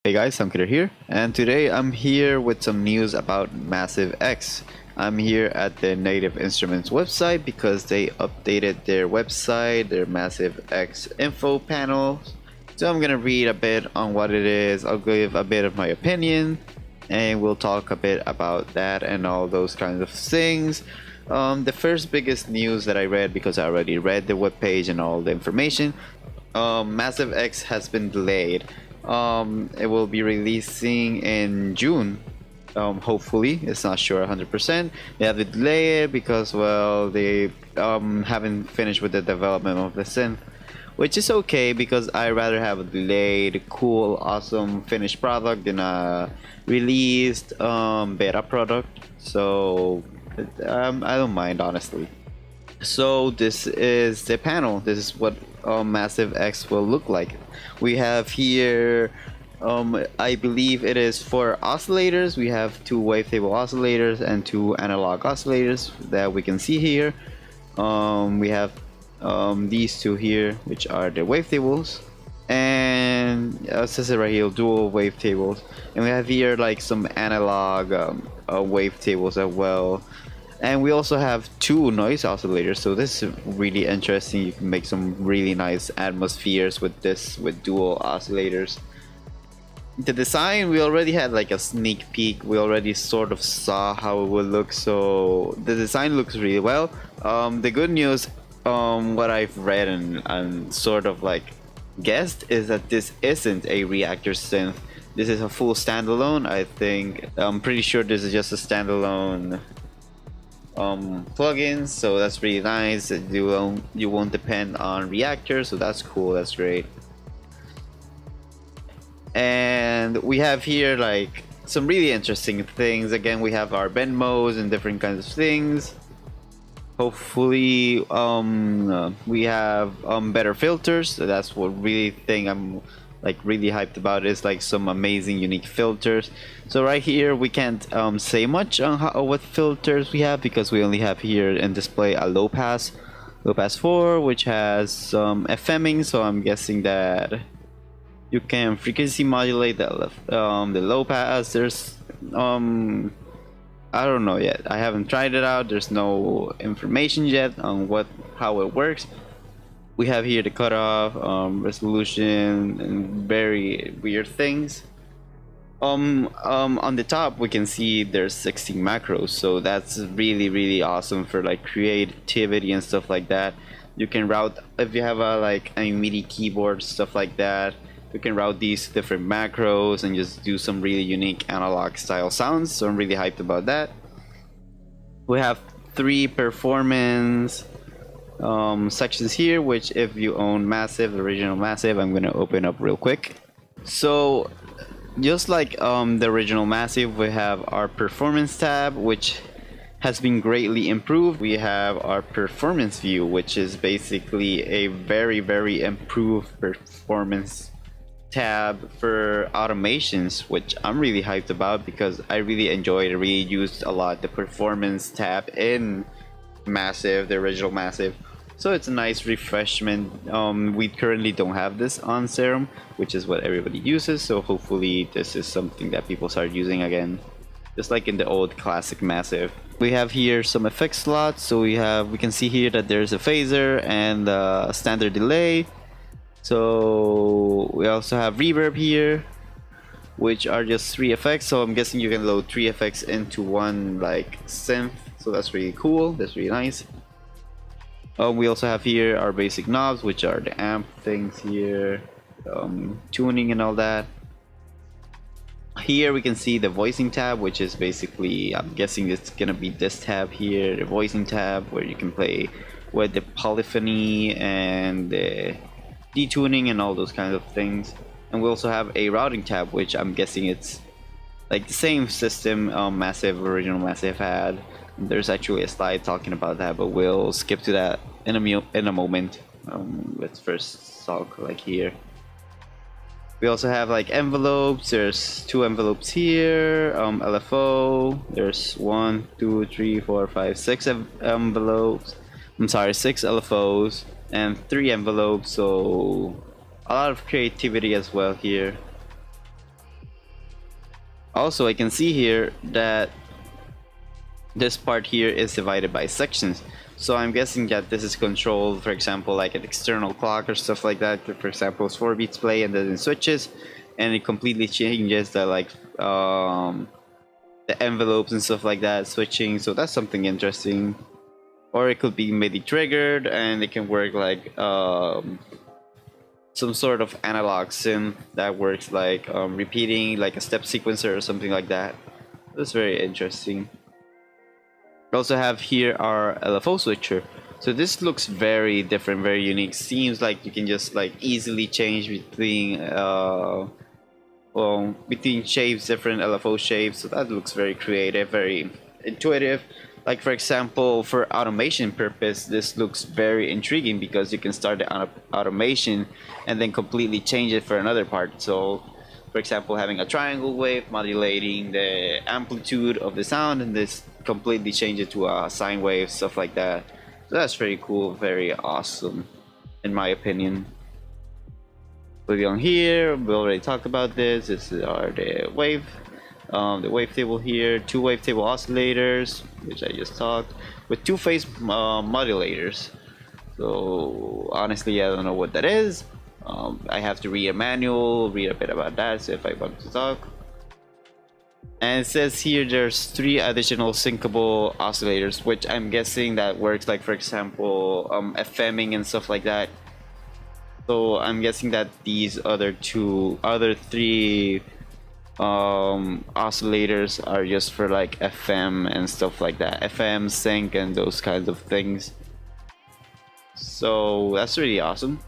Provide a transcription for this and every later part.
Hey guys, SoundKiller here, and today I'm here with some news about Massive X. I'm here at the Native Instruments website because they updated their website, their Massive X info panel. So I'm gonna read a bit on what it is, I'll give a bit of my opinion, and we'll talk a bit about that and all those kinds of things. The first biggest news that I read, because I already read the webpage and all the information, Massive X has been delayed. It will be releasing in June. Hopefully, it's not sure 100%. They have to delay it because, well, they haven't finished with the development of the synth, which is okay because I rather have a delayed, cool, awesome finished product than a released beta product. So I don't mind, honestly. So this is the panel. This is what Massive X will look like. We have here, I believe it is for oscillators. We have two wavetable oscillators and two analog oscillators that we can see here. We have these two here, which are the wavetables, and it says it right here, dual wavetables. And we have here like some analog wavetables as well. And we also have two noise oscillators, so this is really interesting. You can make some really nice atmospheres with this, with dual oscillators. The design, we already had like a sneak peek. We already sort of saw how it would look, so the design looks really well. The good news, what I've read and sort of like guessed, is that this isn't a reactor synth. This is a full standalone. I'm pretty sure this is just a standalone plugins, so that's really nice. You won't depend on reactors, so that's cool, that's great. And we have here like some really interesting things. Again, we have our bend modes and different kinds of things. Hopefully we have better filters. So that's what really thing I'm like really hyped about, is like some amazing unique filters. So right here we can't say much on what filters we have, because we only have here in display a low pass 4, which has some FMing, so I'm guessing that you can frequency modulate the low pass. There's I don't know yet, I haven't tried it out. There's no information yet on how it works. We have here the cutoff, resolution, and very weird things. On the top we can see there's 16 macros, so that's really awesome for like creativity and stuff like that. You can route, if you have a MIDI keyboard, stuff like that, you can route these different macros and just do some really unique analog style sounds, so I'm really hyped about that. We have 3 performance sections here, which if you own Massive, the original Massive, I'm gonna open up real quick. So just like the original Massive, we have our performance tab, which has been greatly improved. We have our performance view, which is basically a very improved performance tab for automations, which I'm really hyped about because I really enjoyed, really used a lot the performance tab in Massive, the original Massive. So it's a nice refreshment. We currently don't have this on Serum, which is what everybody uses, so hopefully this is something that people start using again, just like in the old classic Massive. We have here some effect slots, so we can see here that there's a phaser and a standard delay. So we also have reverb here, which are just 3 effects, so I'm guessing you can load 3 effects into one like synth, so that's really cool, that's really nice. We also have here our basic knobs, which are the amp things here, tuning and all that. Here we can see the voicing tab, which is basically, I'm guessing it's gonna be this tab here, the voicing tab, where you can play with the polyphony and the detuning and all those kinds of things. And we also have a routing tab, which I'm guessing it's like the same system original Massive had. There's actually a slide talking about that, but we'll skip to that in a moment. Let's first talk like here. We also have like envelopes. There's 2 envelopes here. LFO. There's 1, 2, 3, 4, 5, 6 envelopes. I'm sorry, 6 LFOs and 3 envelopes. So a lot of creativity as well here. Also, I can see here that this part here is divided by sections. So I'm guessing that this is controlled, for example, like an external clock or stuff like that. For example, it's 4 beats play and then it switches, and it completely changes the the envelopes and stuff like that, switching. So that's something interesting. Or it could be MIDI triggered, and it can work like some sort of analog synth that works like repeating like a step sequencer or something like that. That's very interesting. We also have here our LFO switcher. So this looks very different, very unique. Seems like you can just like easily change between shapes, different LFO shapes. So that looks very creative, very intuitive. Like for example, for automation purpose, this looks very intriguing because you can start the automation and then completely change it for another part. So for example, having a triangle wave modulating the amplitude of the sound, and this completely change it to a sine wave, stuff like that. So that's very cool, very awesome, in my opinion. Moving on here, we already talked about this. This is the wavetable here. 2 wavetable oscillators, which I just talked, with 2-phase modulators. So honestly, I don't know what that is. I have to read a manual, read a bit about that, so if I want to talk. And it says here there's 3 additional syncable oscillators, which I'm guessing that works like, for example, FMing and stuff like that. So I'm guessing that these other 3 oscillators are just for like FM and stuff like that, FM sync and those kinds of things. So that's really awesome.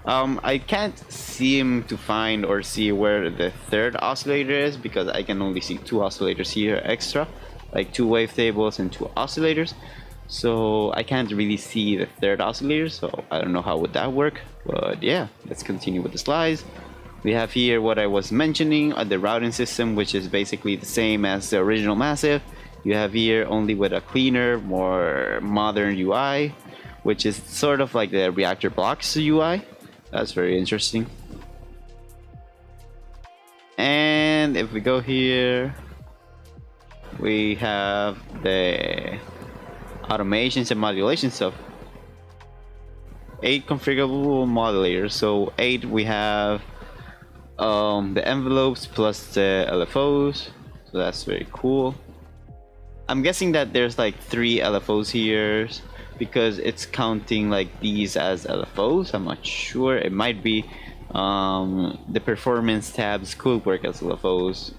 I can't seem to find or see where the 3rd oscillator is, because I can only see 2 oscillators here extra, like 2 wavetables and 2 oscillators. So I can't really see the 3rd oscillator, so I don't know how would that work. But yeah, let's continue with the slides. We have here what I was mentioning, the routing system, which is basically the same as the original Massive. You have here only with a cleaner, more modern UI, which is sort of like the Reactor Blocks UI. That's very interesting. And if we go here, we have the automations and modulation stuff. 8 configurable modulators. So 8, we have the envelopes plus the LFOs. So that's very cool. I'm guessing that there's like 3 LFOs here, because it's counting like these as LFOs. I'm not sure. It might be the performance tabs could work as LFOs.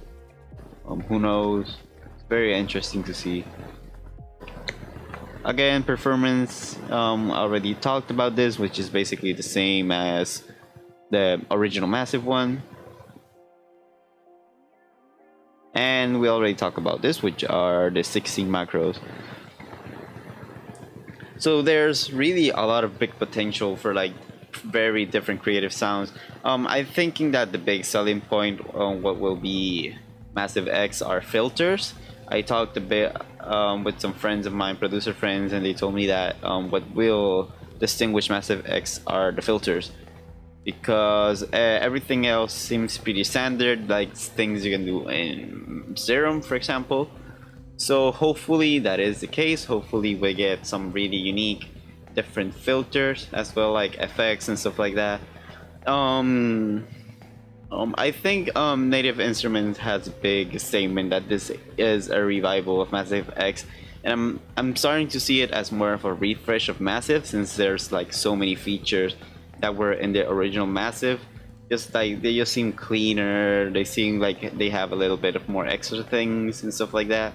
Who knows? It's very interesting to see. Again, performance, already talked about this, which is basically the same as the original Massive one. And we already talked about this, which are the 16 macros. So there's really a lot of big potential for like very different creative sounds. I'm thinking that the big selling point on what will be Massive X are filters. I talked a bit with some friends of mine, producer friends, and they told me that what will distinguish Massive X are the filters, because everything else seems pretty standard, like things you can do in Serum, for example. So hopefully that is the case. Hopefully we get some really unique different filters as well, like effects and stuff like that. I think Native Instruments has a big statement that this is a revival of Massive X, and I'm starting to see it as more of a refresh of Massive, since there's like so many features that were in the original Massive. Just like they just seem cleaner, they seem like they have a little bit of more extra things and stuff like that.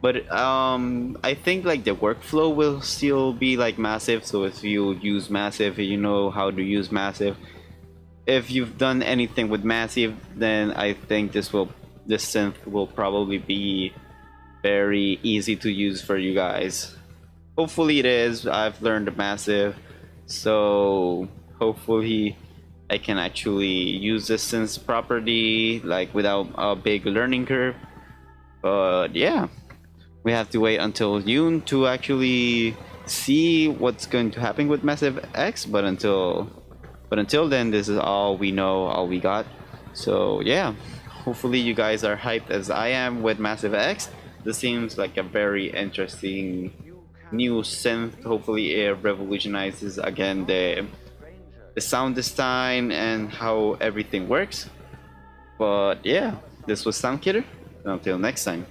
But I think like the workflow will still be like Massive. So if you use Massive, you know how to use Massive. If you've done anything with Massive, then I think this synth will probably be very easy to use for you guys. Hopefully it is. I've learned Massive, so hopefully I can actually use this synth properly, like without a big learning curve. But yeah, we have to wait until June to actually see what's going to happen with Massive X. But until then, this is all we know, all we got. So yeah, hopefully you guys are hyped as I am with Massive X. This seems like a very interesting new synth. Hopefully it revolutionizes again the sound design and how everything works. But yeah, this was SoundKiller. Until next time.